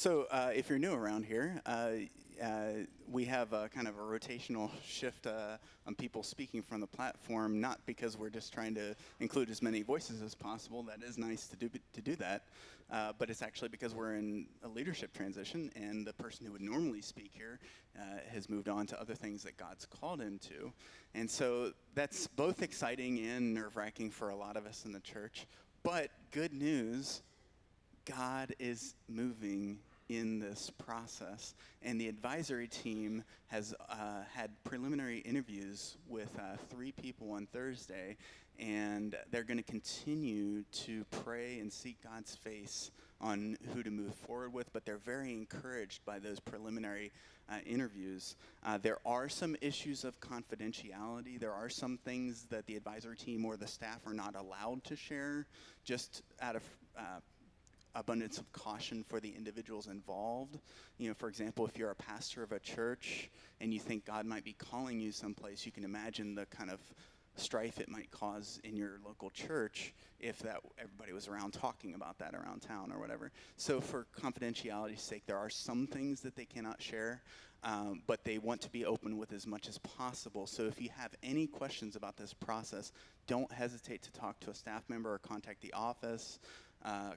So if you're new around here, we have a kind of a rotational shift on people speaking from the platform, not because we're just trying to include as many voices as possible. That is nice to do that, but it's actually because we're in a leadership transition, and the person who would normally speak here has moved on to other things that God's called him to. And so that's both exciting and nerve-wracking for a lot of us in the church. But good news, God is moving in this process, and the advisory team has had preliminary interviews with 3 people on Thursday, and they're going to continue to pray and seek God's face on who to move forward with, but they're very encouraged by those preliminary interviews. There are some issues of confidentiality. There are some things that the advisory team or the staff are not allowed to share, just out of abundance of caution for the individuals involved. You know, for example, if you're a pastor of a church and you think God might be calling you someplace, you can imagine the kind of strife it might cause in your local church if that everybody was around talking about that around town or whatever. So for confidentiality's sake, there are some things that they cannot share, but they want to be open with as much as possible. So if you have any questions about this process, don't hesitate to talk to a staff member or contact the office.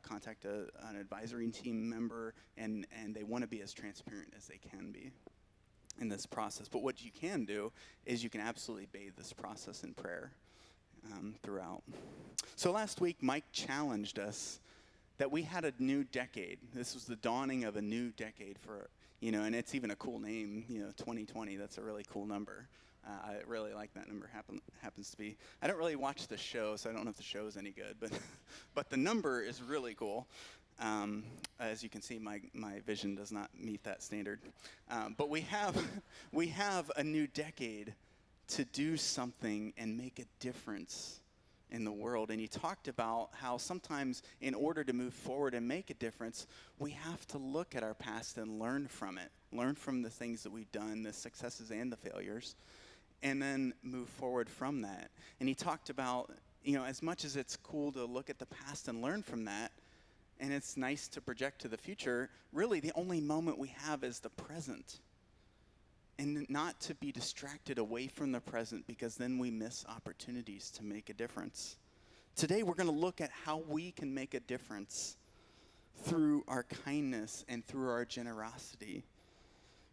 Contact an advisory team member, and they want to be as transparent as they can be in this process. But what you can do is you can absolutely bathe this process in prayer throughout. So last week, Mike challenged us that we had a new decade. This was the dawning of a new decade for, and it's even a cool name, 2020. That's a really cool number. I really like that number. Happens to be. I don't really watch the show, so I don't know if the show is any good, but the number is really cool. As you can see, my vision does not meet that standard. But we have a new decade to do something and make a difference in the world. And he talked about how sometimes in order to move forward and make a difference, we have to look at our past and learn from it. Learn from the things that we've done, the successes and the failures, and then move forward from that. And he talked about, as much as it's cool to look at the past and learn from that, and it's nice to project to the future, really the only moment we have is the present. And not to be distracted away from the present, because then we miss opportunities to make a difference. Today we're going to look at how we can make a difference through our kindness and through our generosity,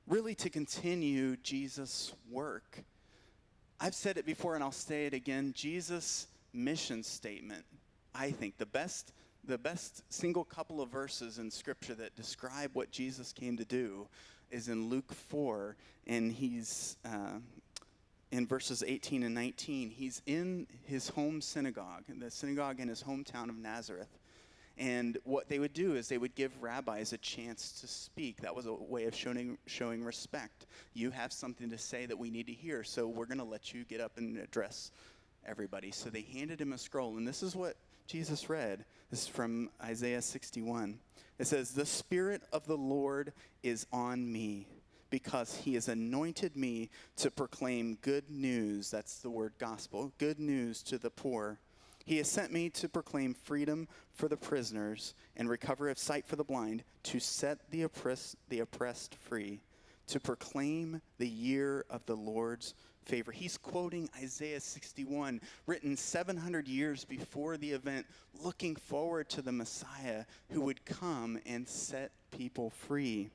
really to continue Jesus' work. I've said it before and I'll say it again. Jesus' mission statement, I think, the best single couple of verses in Scripture that describe what Jesus came to do is in Luke 4, and he's in verses 18 and 19. He's in his home synagogue, the synagogue in his hometown of Nazareth. And what they would do is they would give rabbis a chance to speak. That was a way of showing respect. You have something to say that we need to hear, so we're going to let you get up and address everybody. So they handed him a scroll, and this is what Jesus read. This is from Isaiah 61. It says, "The Spirit of the Lord is on me, because he has anointed me to proclaim good news," that's the word gospel, "good news to the poor. He has sent me to proclaim freedom for the prisoners and recovery of sight for the blind, to set the oppressed free, to proclaim the year of the Lord's favor." He's quoting Isaiah 61, written 700 years before the event, looking forward to the Messiah who would come and set people free.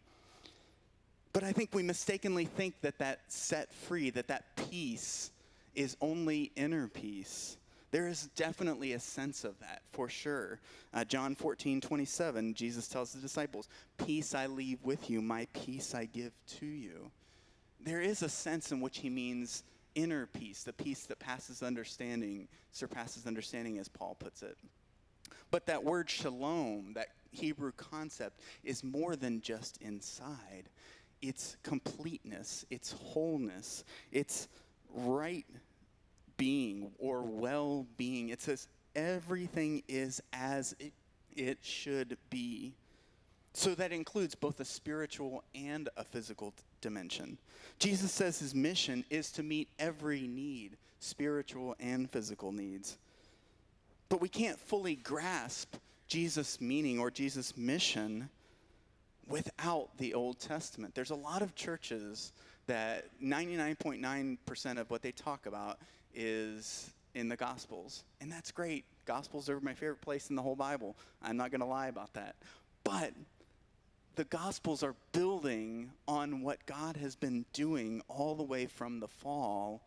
But I think we mistakenly think that set free, that peace is only inner peace. There is definitely a sense of that, for sure. John 14:27, Jesus tells the disciples, "Peace I leave with you, my peace I give to you." There is a sense in which he means inner peace, the peace that surpasses understanding, as Paul puts it. But that word shalom, that Hebrew concept, is more than just inside. It's completeness, it's wholeness, it's right being or well-being. It says everything is as it should be. So that includes both a spiritual and a physical dimension. Jesus says his mission is to meet every need, spiritual and physical needs. But we can't fully grasp Jesus' meaning or Jesus' mission without the Old Testament. There's a lot of churches that 99.9% of what they talk about is in the Gospels. And that's great. Gospels are my favorite place in the whole Bible. I'm not going to lie about that. But the Gospels are building on what God has been doing all the way from the fall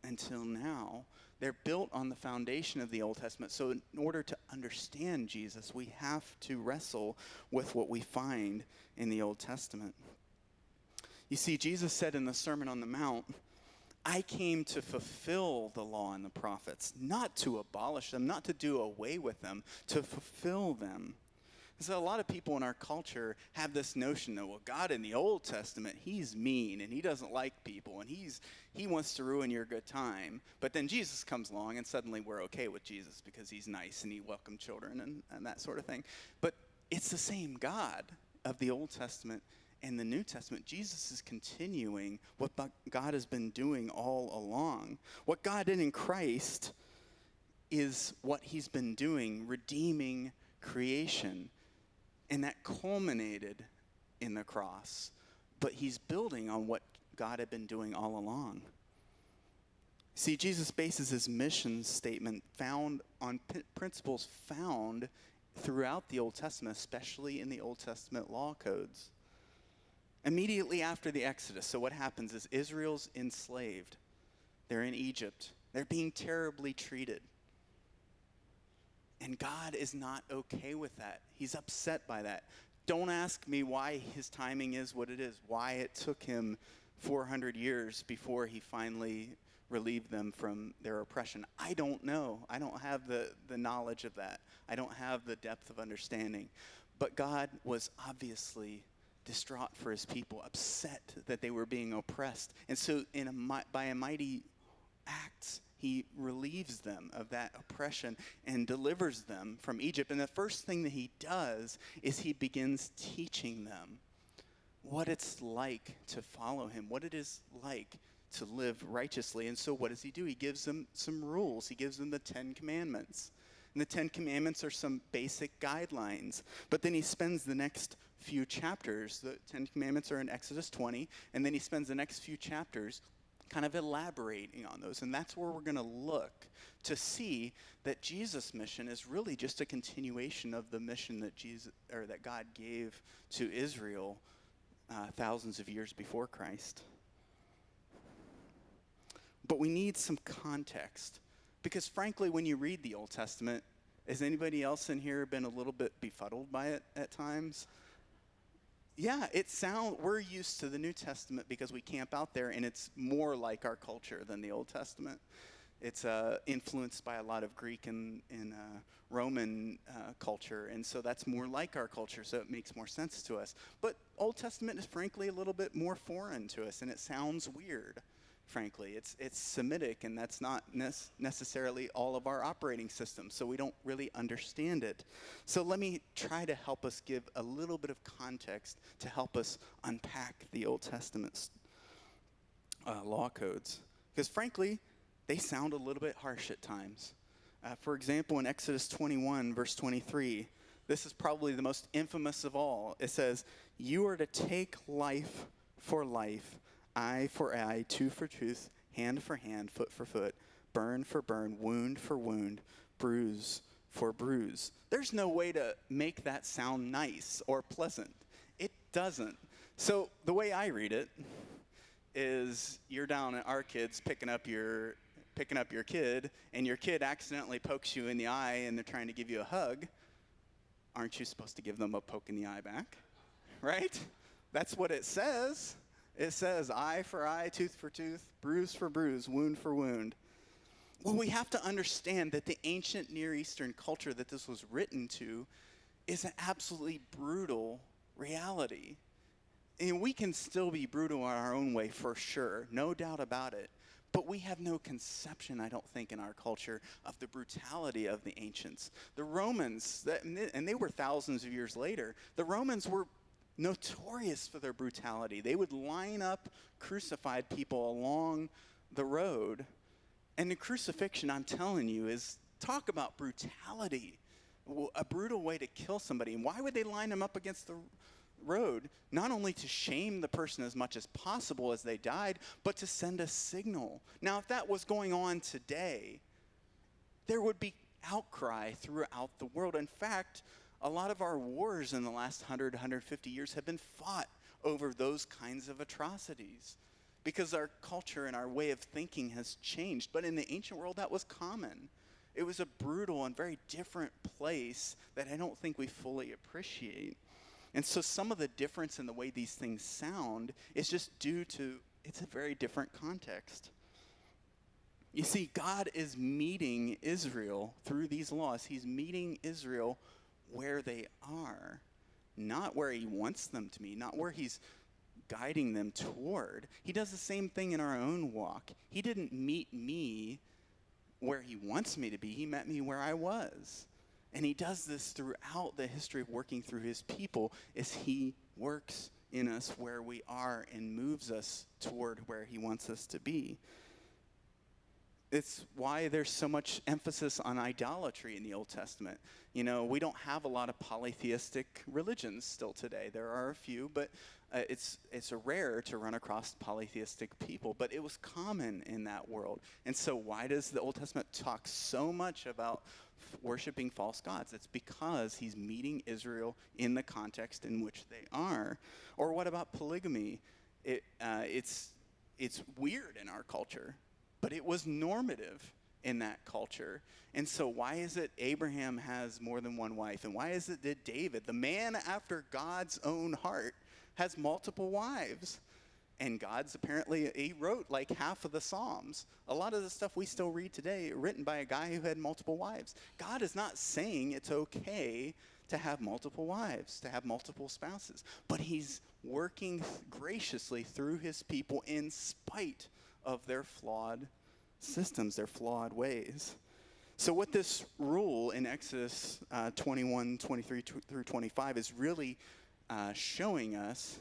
until now. They're built on the foundation of the Old Testament. So in order to understand Jesus, we have to wrestle with what we find in the Old Testament. You see, Jesus said in the Sermon on the Mount, I came to fulfill the law and the prophets, not to abolish them, not to do away with them, to fulfill them. So a lot of people in our culture have this notion that, well, God in the Old Testament, he's mean and he doesn't like people and he wants to ruin your good time. But then Jesus comes along and suddenly we're okay with Jesus because he's nice and he welcomed children and that sort of thing. But it's the same God of the Old Testament and the New Testament. Jesus is continuing what God has been doing all along. What God did in Christ is what he's been doing, redeeming creation. And that culminated in the cross. But he's building on what God had been doing all along. See, Jesus bases his mission statement found on principles found throughout the Old Testament, especially in the Old Testament law codes. Immediately after the Exodus, so what happens is Israel's enslaved. They're in Egypt. They're being terribly treated. And God is not okay with that. He's upset by that. Don't ask me why his timing is what it is, why it took him 400 years before he finally relieved them from their oppression. I don't know. I don't have the knowledge of that. I don't have the depth of understanding. But God was obviously distraught for his people, upset that they were being oppressed. And so by a mighty act, he relieves them of that oppression and delivers them from Egypt. And the first thing that he does is he begins teaching them what it's like to follow him, what it is like to live righteously. And so what does he do? He gives them some rules. He gives them the 10 Commandments. And the 10 Commandments are some basic guidelines. But then he spends the next few chapters, the 10 Commandments are in Exodus 20, and then he spends the next few chapters kind of elaborating on those. And that's where we're going to look to see that Jesus' mission is really just a continuation of the mission that God gave to Israel thousands of years before Christ. But we need some context because frankly, when you read the Old Testament, has anybody else in here been a little bit befuddled by it at times? Yeah, we're used to the New Testament because we camp out there and it's more like our culture than the Old Testament. It's influenced by a lot of Greek and Roman culture, and so that's more like our culture, so it makes more sense to us. But Old Testament is frankly a little bit more foreign to us, and it sounds weird, frankly. It's Semitic, and that's not necessarily all of our operating systems, so we don't really understand it. So let me try to help us give a little bit of context to help us unpack the Old Testament's law codes. Because frankly, they sound a little bit harsh at times. For example, in Exodus 21, verse 23, this is probably the most infamous of all. It says, "You are to take life for life, eye for eye, tooth for tooth, hand for hand, foot for foot, burn for burn, wound for wound, bruise for bruise." There's no way to make that sound nice or pleasant. It doesn't. So the way I read it is you're down at our kids picking up your kid, and your kid accidentally pokes you in the eye and they're trying to give you a hug. Aren't you supposed to give them a poke in the eye back? Right? That's what it says. It says eye for eye, tooth for tooth, bruise for bruise, wound for wound. Well, we have to understand that the ancient Near Eastern culture that this was written to is an absolutely brutal reality. And we can still be brutal in our own way for sure, no doubt about it. But we have no conception, I don't think, in our culture of the brutality of the ancients. The Romans, and they were thousands of years later, the Romans were notorious for their brutality. They would line up crucified people along the road. And the crucifixion, I'm telling you, is talk about brutality, a brutal way to kill somebody. And why would they line them up against road, not only to shame the person as much as possible as they died, but to send a signal. Now, if that was going on today, there would be outcry throughout the world. In fact, a lot of our wars in the last 100, 150 years have been fought over those kinds of atrocities because our culture and our way of thinking has changed. But in the ancient world, that was common. It was a brutal and very different place that I don't think we fully appreciate. And so some of the difference in the way these things sound is just due to it's a very different context. You see, God is meeting Israel through these laws. He's meeting Israel where they are, not where he wants them to be, not where he's guiding them toward. He does the same thing in our own walk. He didn't meet me where he wants me to be. He met me where I was. And he does this throughout the history of working through his people as he works in us where we are and moves us toward where he wants us to be. It's why there's so much emphasis on idolatry in the Old Testament. You know, we don't have a lot of polytheistic religions still today. There are a few, but it's rare to run across polytheistic people. But it was common in that world. And so why does the Old Testament talk so much about worshiping false gods? It's because he's meeting Israel in the context in which they are. Or what about polygamy? It's weird in our culture. But it was normative in that culture. And so why is it Abraham has more than one wife? And why is it that David, the man after God's own heart, has multiple wives? And God's apparently, he wrote like half of the Psalms. A lot of the stuff we still read today, written by a guy who had multiple wives. God is not saying it's okay to have multiple wives, to have multiple spouses. But he's working graciously through his people in spite of their flawed systems, their flawed ways. So what this rule in Exodus 21, 23 through 25 is really showing us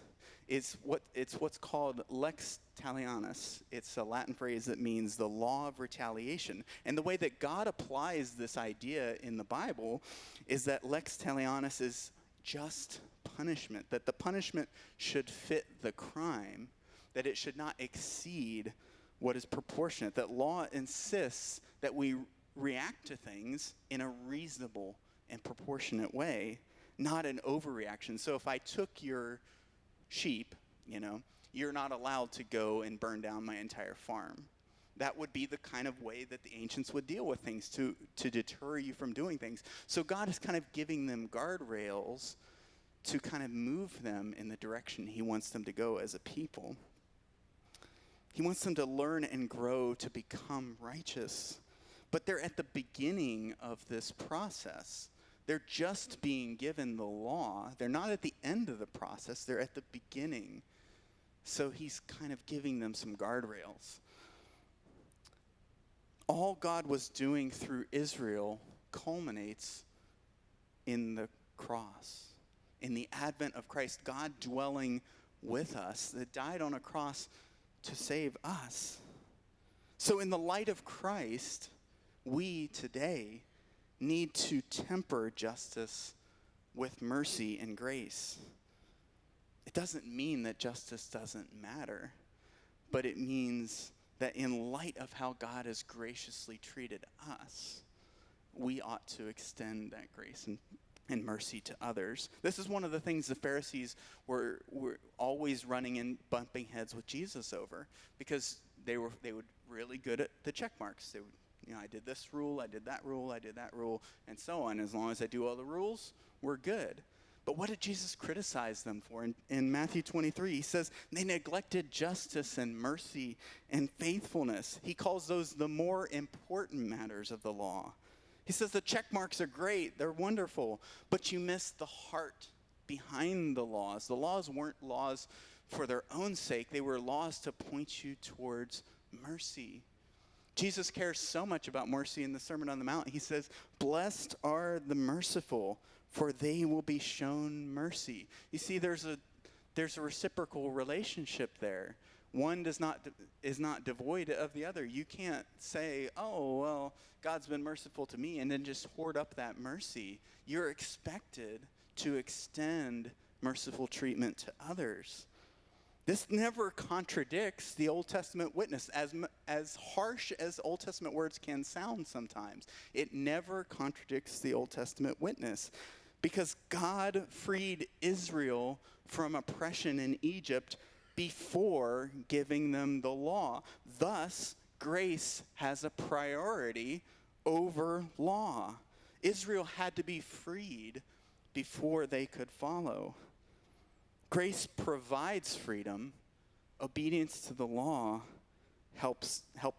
is what's called lex talionis. It's a Latin phrase that means the law of retaliation. And the way that God applies this idea in the Bible is that lex talionis is just punishment, that the punishment should fit the crime, that it should not exceed what is proportionate, that law insists that we react to things in a reasonable and proportionate way, not an overreaction. So if I took your sheep, you're not allowed to go and burn down my entire farm. That would be the kind of way that the ancients would deal with things to deter you from doing things. So God is kind of giving them guardrails to kind of move them in the direction he wants them to go as a people. He wants them to learn and grow to become righteous. But they're at the beginning of this process. They're just being given the law. They're not at the end of the process. They're at the beginning. So he's kind of giving them some guardrails. All God was doing through Israel culminates in the cross, in the advent of Christ, God dwelling with us, that died on a cross to save us. So in the light of Christ, we today need to temper justice with mercy and grace. It doesn't mean that justice doesn't matter, but it means that in light of how God has graciously treated us, we ought to extend that grace and mercy to others. This is one of the things the Pharisees were always running and bumping heads with Jesus over, because they would really good at the check marks. They would, I did this rule, I did that rule, I did that rule, and so on. As long as I do all the rules, we're good. But what did Jesus criticize them for? In Matthew 23, he says they neglected justice and mercy and faithfulness. He calls those the more important matters of the law. He says the check marks are great, they're wonderful, but you missed the heart behind the laws. The laws weren't laws for their own sake. They were laws to point you towards mercy. Jesus cares so much about mercy in the Sermon on the Mount. He says, "Blessed are the merciful, for they will be shown mercy." You see, there's a reciprocal relationship there. One is not devoid of the other. You can't say, "Oh, well, God's been merciful to me," and then just hoard up that mercy. You're expected to extend merciful treatment to others. This never contradicts the Old Testament witness, as harsh as Old Testament words can sound sometimes. It never contradicts the Old Testament witness, because God freed Israel from oppression in Egypt before giving them the law. Thus, grace has a priority over law. Israel had to be freed before they could follow. Grace provides freedom. Obedience to the law help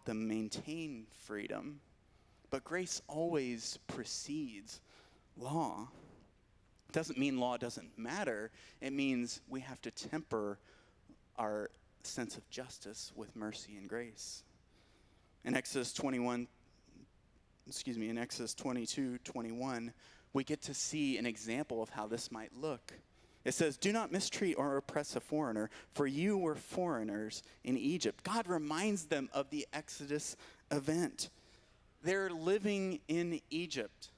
them maintain freedom. But grace always precedes law. It doesn't mean law doesn't matter. It means we have to temper our sense of justice with mercy and grace. In Exodus 22:21, we get to see an example of how this might look. It says, "Do not mistreat or oppress a foreigner, for you were foreigners in Egypt." God reminds them of the Exodus event. They're living in Egypt,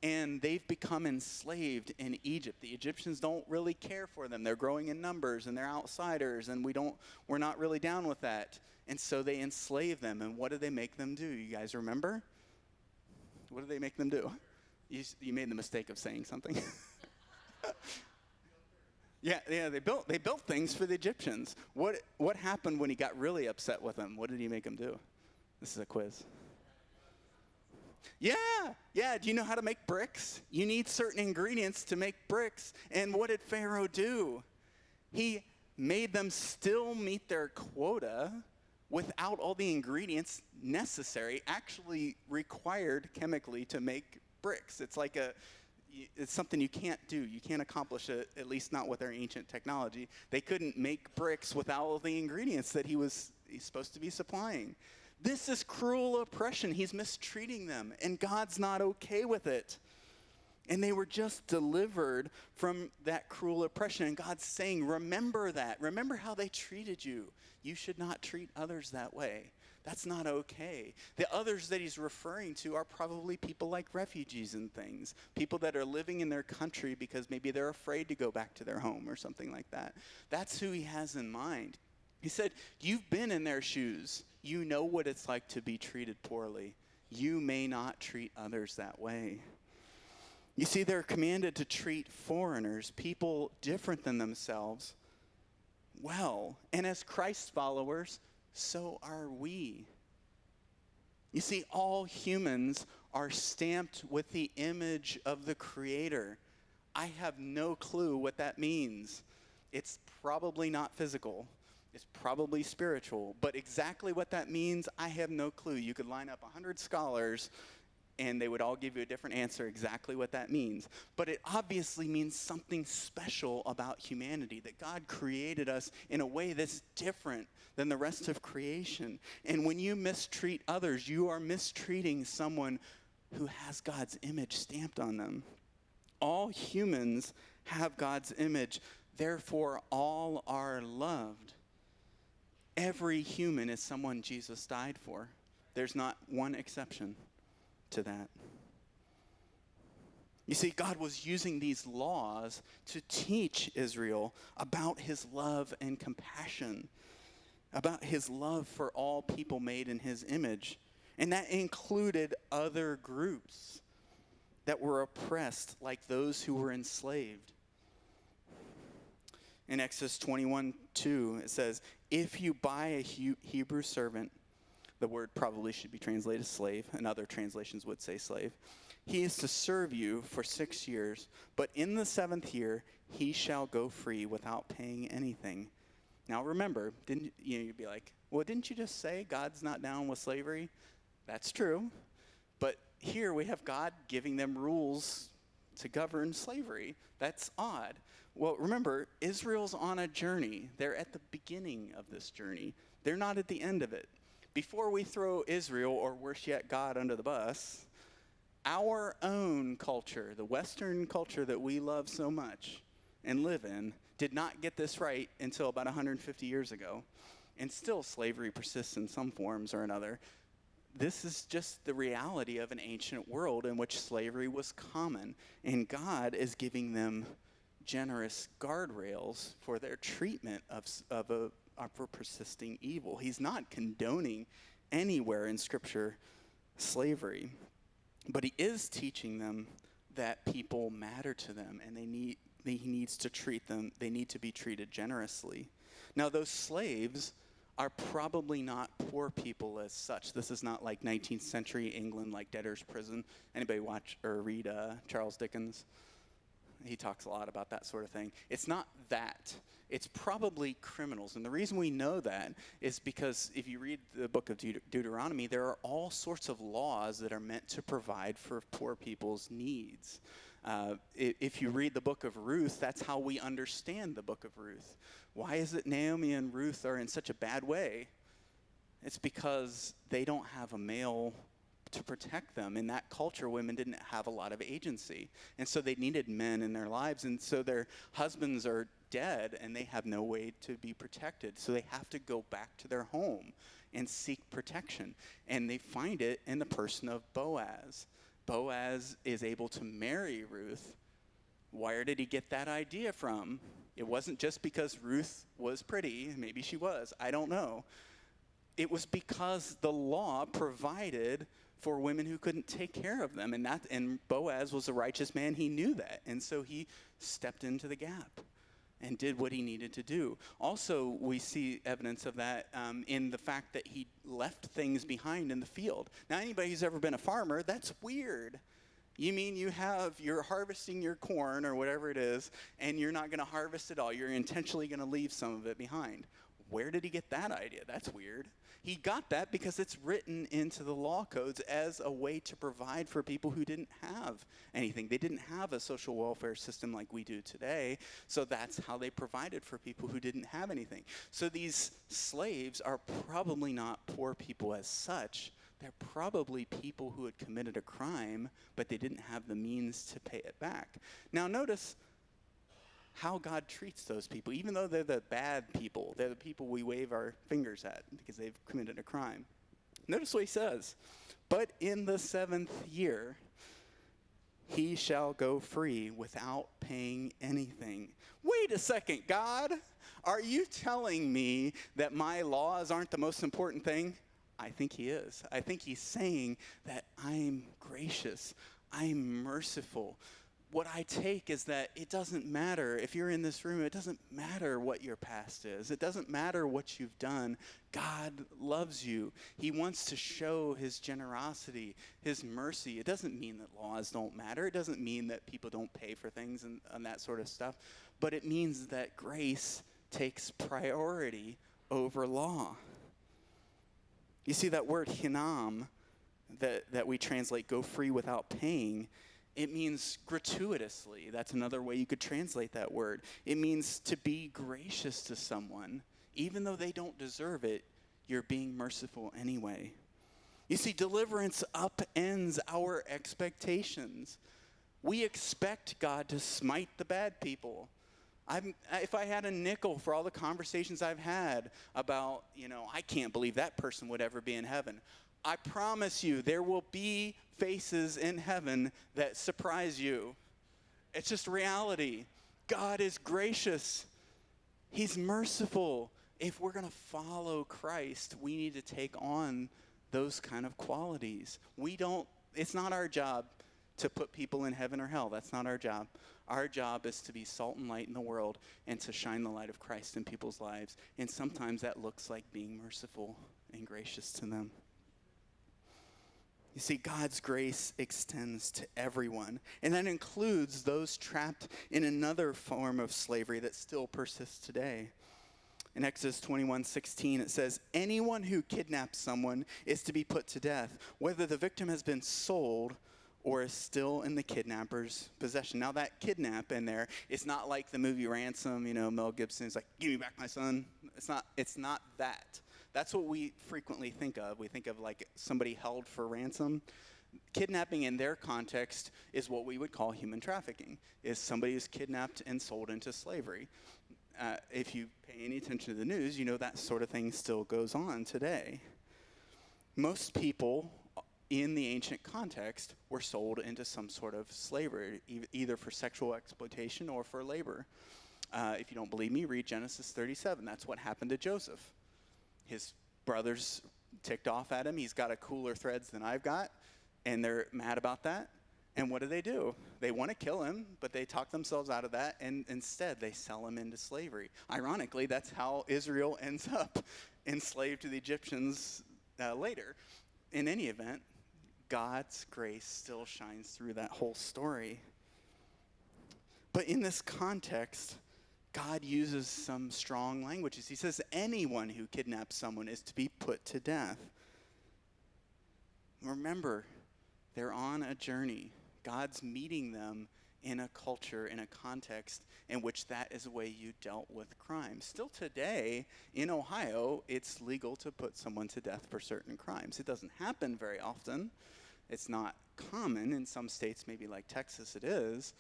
and they've become enslaved in Egypt. The Egyptians don't really care for them. They're growing in numbers, and they're outsiders, and we're not really down with that. And so they enslave them. And what do they make them do? You guys remember? What do they make them do? You made the mistake of saying something. Yeah, they built things for the Egyptians. What happened when he got really upset with them? What did he make them do? This is a quiz. Yeah. Do you know how to make bricks? You need certain ingredients to make bricks. And what did Pharaoh do? He made them still meet their quota without all the ingredients necessary, actually required chemically to make bricks. It's something you can't do. You can't accomplish it, at least not with their ancient technology. They couldn't make bricks without all the ingredients that he's supposed to be supplying. This is cruel oppression. He's mistreating them, and God's not okay with it. And they were just delivered from that cruel oppression. And God's saying, remember that. Remember how they treated you. You should not treat others that way. That's not okay. The others that he's referring to are probably people like refugees and things. People that are living in their country because maybe they're afraid to go back to their home or something like that. That's who he has in mind. He said, you've been in their shoes. You know what it's like to be treated poorly. You may not treat others that way. You see, they're commanded to treat foreigners, people different than themselves, well. And as Christ followers, so are we. You see, all humans are stamped with the image of the Creator. I have no clue what that means. It's probably not physical. It's probably spiritual. But exactly what that means, I have no clue. You could line up 100 scholars, and they would all give you a different answer exactly what that means. But it obviously means something special about humanity, that God created us in a way that's different than the rest of creation. And when you mistreat others, you are mistreating someone who has God's image stamped on them. All humans have God's image. Therefore, all are loved. Every human is someone Jesus died for. There's not one exception to that. You see, God was using these laws to teach Israel about his love and compassion, about his love for all people made in his image. And that included other groups that were oppressed, like those who were enslaved. In Exodus 21:2, it says, if you buy a Hebrew servant, the word probably should be translated slave, and other translations would say slave, he is to serve you for 6 years, but in the 7th year, he shall go free without paying anything. Now remember, you'd be like, well, didn't you just say God's not down with slavery? That's true. But here we have God giving them rules to govern slavery. That's odd. Well, remember, Israel's on a journey. They're at the beginning of this journey. They're not at the end of it. Before we throw Israel, or worse yet, God, under the bus, our own culture, the Western culture that we love so much and live in, did not get this right until about 150 years ago. And still slavery persists in some forms or another. This is just the reality of an ancient world in which slavery was common. And God is giving them generous guardrails for their treatment of a persisting evil. He's not condoning anywhere in Scripture slavery, but he is teaching them that people matter to them, and he needs to treat them. They need to be treated generously. Now, those slaves are probably not poor people as such. This is not like 19th century England, like debtor's prison. Anybody watch or read Charles Dickens? He talks a lot about that sort of thing. It's not that. It's probably criminals. And the reason we know that is because if you read the book of Deuteronomy, there are all sorts of laws that are meant to provide for poor people's needs. If you read the book of Ruth, that's how we understand the book of Ruth. Why is it Naomi and Ruth are in such a bad way? It's because they don't have a male to protect them. In that culture, women didn't have a lot of agency. And so they needed men in their lives. And so their husbands are dead and they have no way to be protected. So they have to go back to their home and seek protection. And they find it in the person of Boaz. Boaz is able to marry Ruth. Where did he get that idea from? It wasn't just because Ruth was pretty. Maybe she was. I don't know. It was because the law provided for women who couldn't take care of them. And Boaz was a righteous man. He knew that. And so he stepped into the gap and did what he needed to do. Also, we see evidence of that in the fact that he left things behind in the field. Now, anybody who's ever been a farmer, that's weird. You mean you're harvesting your corn or whatever it is, and you're not going to harvest it all. You're intentionally going to leave some of it behind. Where did he get that idea? That's weird. He got that because it's written into the law codes as a way to provide for people who didn't have anything. They didn't have a social welfare system like we do today, so that's how they provided for people who didn't have anything. So these slaves are probably not poor people as such. They're probably people who had committed a crime, but they didn't have the means to pay it back. Now notice how God treats those people, even though they're the bad people. They're the people we wave our fingers at because they've committed a crime. Notice what he says. But in the 7th year, he shall go free without paying anything. Wait a second, God. Are you telling me that my laws aren't the most important thing? I think he is. I think he's saying that I'm gracious. I'm merciful. What I take is that it doesn't matter. If you're in this room, it doesn't matter what your past is. It doesn't matter what you've done. God loves you. He wants to show his generosity, his mercy. It doesn't mean that laws don't matter. It doesn't mean that people don't pay for things and that sort of stuff. But it means that grace takes priority over law. You see, that word hinam that we translate go free without paying, it means gratuitously. That's another way you could translate that word. It means to be gracious to someone. Even though they don't deserve it, you're being merciful anyway. You see, deliverance upends our expectations. We expect God to smite the bad people. If I had a nickel for all the conversations I've had about, I can't believe that person would ever be in heaven. I promise you, there will be faces in heaven that surprise you. It's just reality. God is gracious. He's merciful. If we're going to follow Christ, we need to take on those kind of qualities. It's not our job to put people in heaven or hell. That's not our job. Our job is to be salt and light in the world and to shine the light of Christ in people's lives. And sometimes that looks like being merciful and gracious to them. You see, God's grace extends to everyone, and that includes those trapped in another form of slavery that still persists today. In Exodus 21:16, it says, anyone who kidnaps someone is to be put to death, whether the victim has been sold or is still in the kidnapper's possession. Now that kidnap in there, it's not like the movie Ransom, Mel Gibson is like, give me back my son. It's not that. That's what we frequently think of. We think of like somebody held for ransom. Kidnapping in their context is what we would call human trafficking, is somebody who's kidnapped and sold into slavery. If you pay any attention to the news, that sort of thing still goes on today. Most people in the ancient context, were sold into some sort of slavery, either for sexual exploitation or for labor. If you don't believe me, read Genesis 37. That's what happened to Joseph. His brothers ticked off at him. He's got a cooler threads than I've got, and they're mad about that. And what do? They want to kill him, but they talk themselves out of that, and instead they sell him into slavery. Ironically, that's how Israel ends up enslaved to the Egyptians later. In any event, God's grace still shines through that whole story. But in this context, God uses some strong languages. He says anyone who kidnaps someone is to be put to death. Remember, they're on a journey. God's meeting them in a culture, in a context in which that is the way you dealt with crime. Still today, in Ohio, it's legal to put someone to death for certain crimes. It doesn't happen very often. It's not common. In some states, maybe like Texas, it is.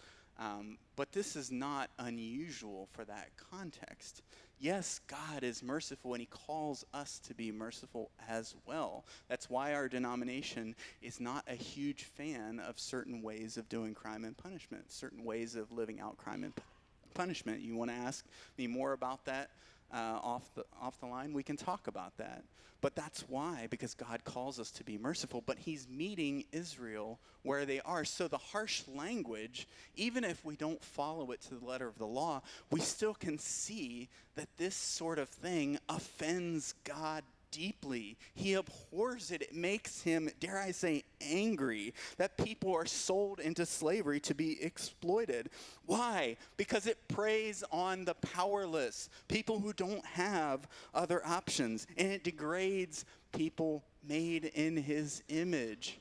But this is not unusual for that context. Yes, God is merciful, and he calls us to be merciful as well. That's why our denomination is not a huge fan of certain ways of doing crime and punishment, certain ways of living out crime and punishment. You want to ask me more about that off the line? We can talk about that. But that's why, because God calls us to be merciful, but he's meeting Israel where they are. So the harsh language, even if we don't follow it to the letter of the law, we still can see that this sort of thing offends God deeply. He abhors it. It makes him, dare I say, angry that people are sold into slavery to be exploited. Why? Because it preys on the powerless, people who don't have other options, and it degrades people made in his image.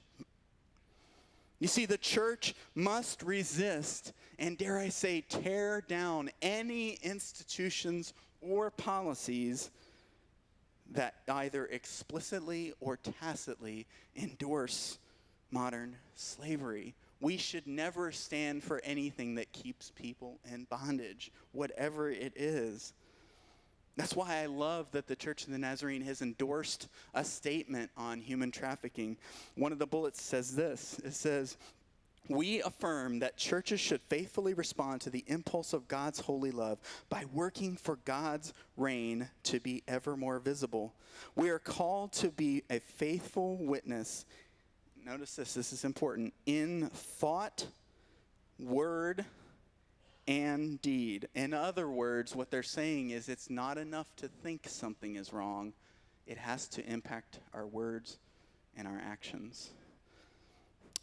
You see, the church must resist and, dare I say, tear down any institutions or policies that either explicitly or tacitly endorse modern slavery. We should never stand for anything that keeps people in bondage, whatever it is. That's why I love that the Church of the Nazarene has endorsed a statement on human trafficking. One of the bullets says this. It says, "We affirm that churches should faithfully respond to the impulse of God's holy love by working for God's reign to be ever more visible. We are called to be a faithful witness." Notice this is important. "In thought, word, and deed." In other words, what they're saying is it's not enough to think something is wrong. It has to impact our words and our actions.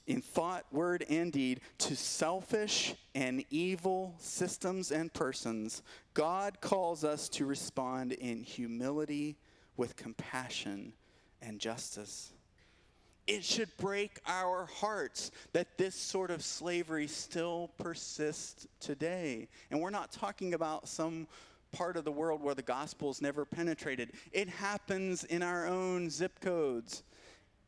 In thought, word, and deed, to selfish and evil systems and persons, God calls us to respond in humility with compassion and justice. It should break our hearts that this sort of slavery still persists today. And we're not talking about some part of the world where the gospel's never penetrated. It happens in our own zip codes.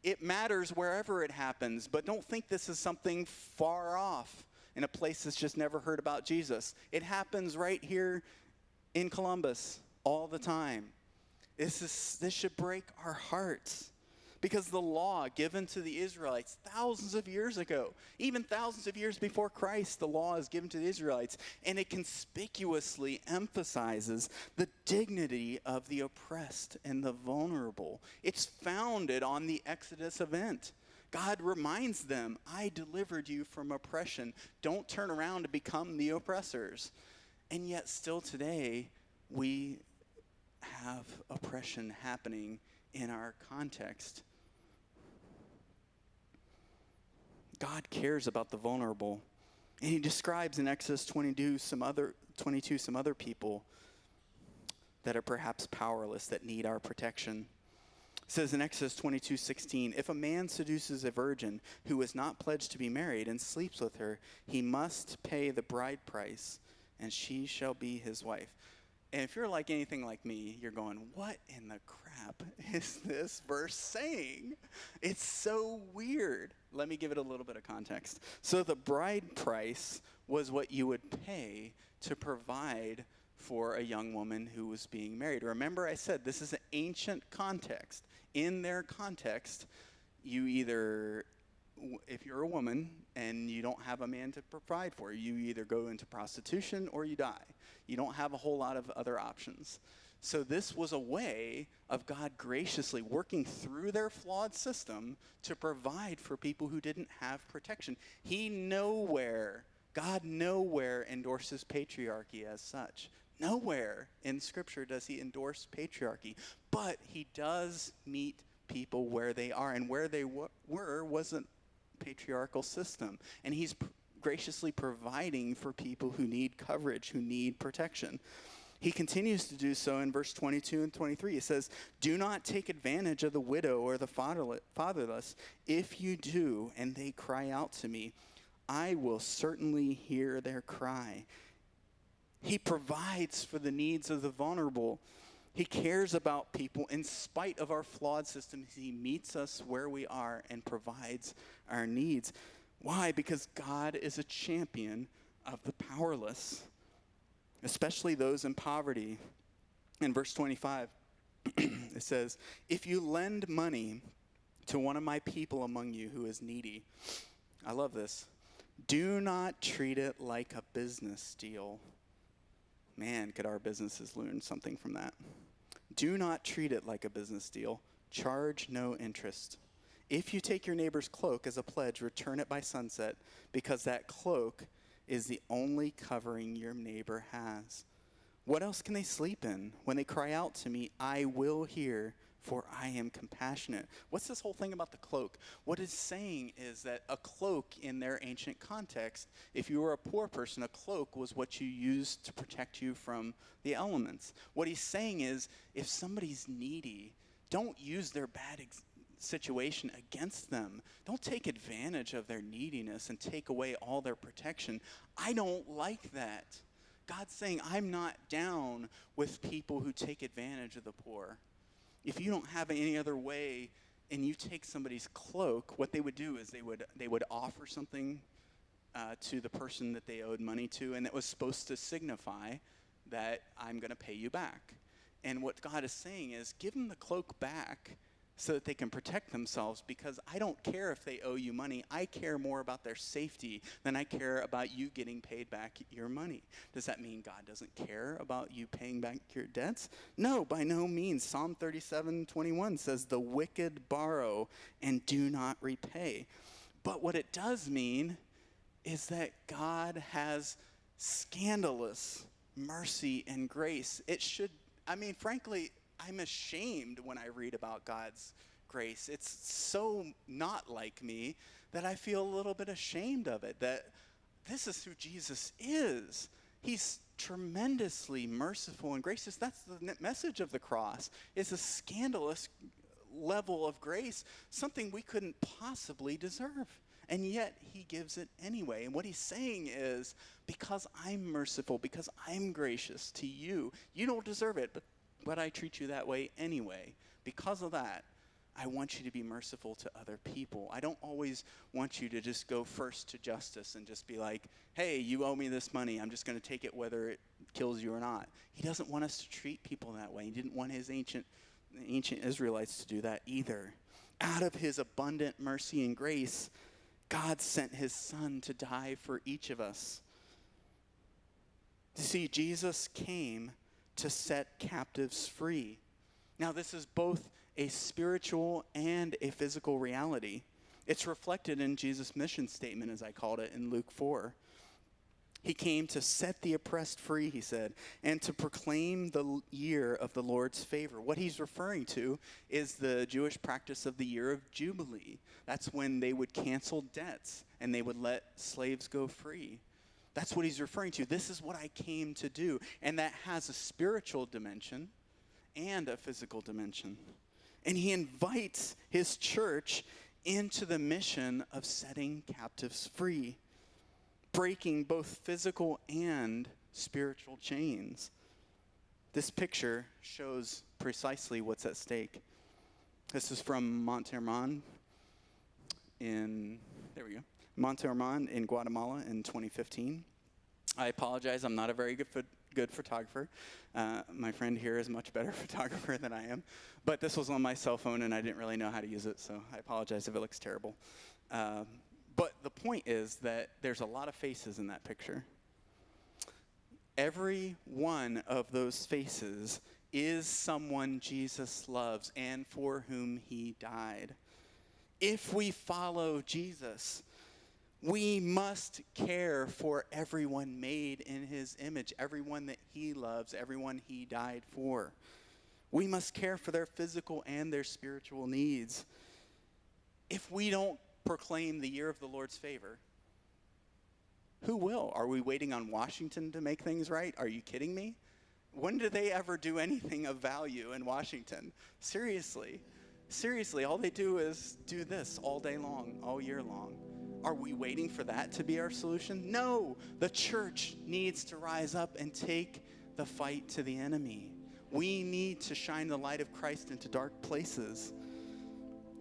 It matters wherever it happens, but don't think this is something far off in a place that's just never heard about Jesus. It happens right here in Columbus all the time. This should break our hearts. Because the law given to the Israelites thousands of years ago, even thousands of years before Christ, the law is given to the Israelites, and it conspicuously emphasizes the dignity of the oppressed and the vulnerable. It's founded on the Exodus event. God reminds them, "I delivered you from oppression. Don't turn around to become the oppressors." And yet still today, we have oppression happening in our context. God cares about the vulnerable. And he describes in Exodus 22 some other people that are perhaps powerless, that need our protection. It says in Exodus 22:16, "If a man seduces a virgin who is not pledged to be married and sleeps with her, he must pay the bride price, and she shall be his wife." And if you're like anything like me, you're going, what in the crap is this verse saying? It's so weird. Let me give it a little bit of context. So the bride price was what you would pay to provide for a young woman who was being married. Remember I said this is an ancient context. In their context, you either, if you're a woman and you don't have a man to provide for you, you either go into prostitution or you die. You don't have a whole lot of other options. So this was a way of God graciously working through their flawed system to provide for people who didn't have protection. God nowhere endorses patriarchy as such. Nowhere in Scripture does he endorse patriarchy, but he does meet people where they are, and where they were wasn't patriarchal system. And he's graciously providing for people who need coverage, who need protection. He continues to do so in verse 22 and 23. He says, "Do not take advantage of the widow or the fatherless. If you do, and they cry out to me, I will certainly hear their cry." He provides for the needs of the vulnerable. He cares about people in spite of our flawed systems. He meets us where we are and provides our needs. Why? Because God is a champion of the powerless, especially those in poverty. In verse 25, it says, "If you lend money to one of my people among you who is needy," I love this, "do not treat it like a business deal." Man, could our businesses learn something from that? "Do not treat it like a business deal. Charge no interest. If you take your neighbor's cloak as a pledge, return it by sunset, because that cloak is the only covering your neighbor has. What else can they sleep in? When they cry out to me, I will hear, for I am compassionate." What's this whole thing about the cloak? What it's saying is that a cloak in their ancient context, if you were a poor person, a cloak was what you used to protect you from the elements. What he's saying is, if somebody's needy, don't use their bad situation against them. Don't take advantage of their neediness and take away all their protection. I don't like that. God's saying, I'm not down with people who take advantage of the poor. If you don't have any other way and you take somebody's cloak, what they would do is they would offer something to the person that they owed money to, and it was supposed to signify that I'm going to pay you back. And what God is saying is, give them the cloak back so that they can protect themselves, because I don't care if they owe you money. I care more about their safety than I care about you getting paid back your money. Does that mean God doesn't care about you paying back your debts? No, by no means. Psalm 37:21 says, "The wicked borrow and do not repay." But what it does mean is that God has scandalous mercy and grace. Frankly, I'm ashamed when I read about God's grace. It's so not like me that I feel a little bit ashamed of it, that this is who Jesus is. He's tremendously merciful and gracious. That's the message of the cross. It's a scandalous level of grace, something we couldn't possibly deserve. And yet he gives it anyway. And what he's saying is, because I'm merciful, because I'm gracious to you, you don't deserve it, but I treat you that way anyway. Because of that, I want you to be merciful to other people. I don't always want you to just go first to justice and just be like, hey, you owe me this money. I'm just going to take it whether it kills you or not. He doesn't want us to treat people that way. He didn't want his ancient Israelites to do that either. Out of his abundant mercy and grace, God sent his son to die for each of us. You see, Jesus came to set captives free. Now, this is both a spiritual and a physical reality. It's reflected in Jesus' mission statement, as I called it, in Luke 4. He came to set the oppressed free, he said, and to proclaim the year of the Lord's favor. What he's referring to is the Jewish practice of the year of Jubilee. That's when they would cancel debts and they would let slaves go free. That's what he's referring to. This is what I came to do. And that has a spiritual dimension and a physical dimension. And he invites his church into the mission of setting captives free, breaking both physical and spiritual chains. This picture shows precisely what's at stake. This is from Monterrey in Guatemala in 2015. I apologize, I'm not a very good good photographer. My friend here is a much better photographer than I am. But this was on my cell phone, and I didn't really know how to use it, so I apologize if it looks terrible. But the point is that there's a lot of faces in that picture. Every one of those faces is someone Jesus loves and for whom he died. If we follow Jesus, we must care for everyone made in his image, everyone that he loves, everyone he died for. We must care for their physical and their spiritual needs. If we don't proclaim the year of the Lord's favor, who will? Are we waiting on Washington to make things right? Are you kidding me? When do they ever do anything of value in Washington? Seriously, all they do is do this all day long, all year long. Are we waiting for that to be our solution? No, the church needs to rise up and take the fight to the enemy. We need to shine the light of Christ into dark places.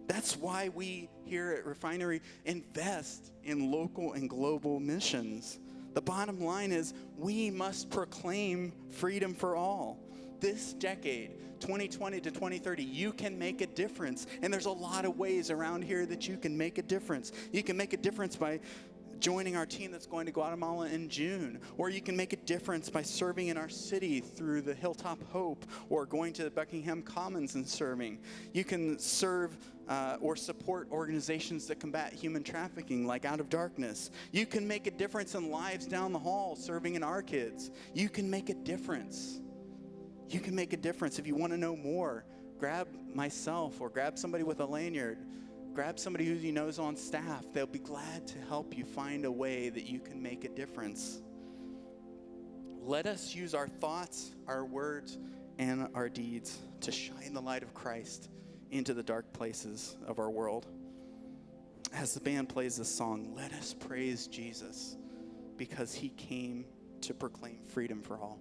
That's why we here at Refinery invest in local and global missions. The bottom line is we must proclaim freedom for all. This decade, 2020 to 2030, you can make a difference. And there's a lot of ways around here that you can make a difference. You can make a difference by joining our team that's going to Guatemala in June. Or you can make a difference by serving in our city through the Hilltop Hope or going to the Buckingham Commons and serving. You can serve or support organizations that combat human trafficking like Out of Darkness. You can make a difference in lives down the hall serving in our kids. You can make a difference. You can make a difference. If you want to know more, grab myself or grab somebody with a lanyard. Grab somebody who you know is on staff. They'll be glad to help you find a way that you can make a difference. Let us use our thoughts, our words, and our deeds to shine the light of Christ into the dark places of our world. As the band plays this song, let us praise Jesus because he came to proclaim freedom for all.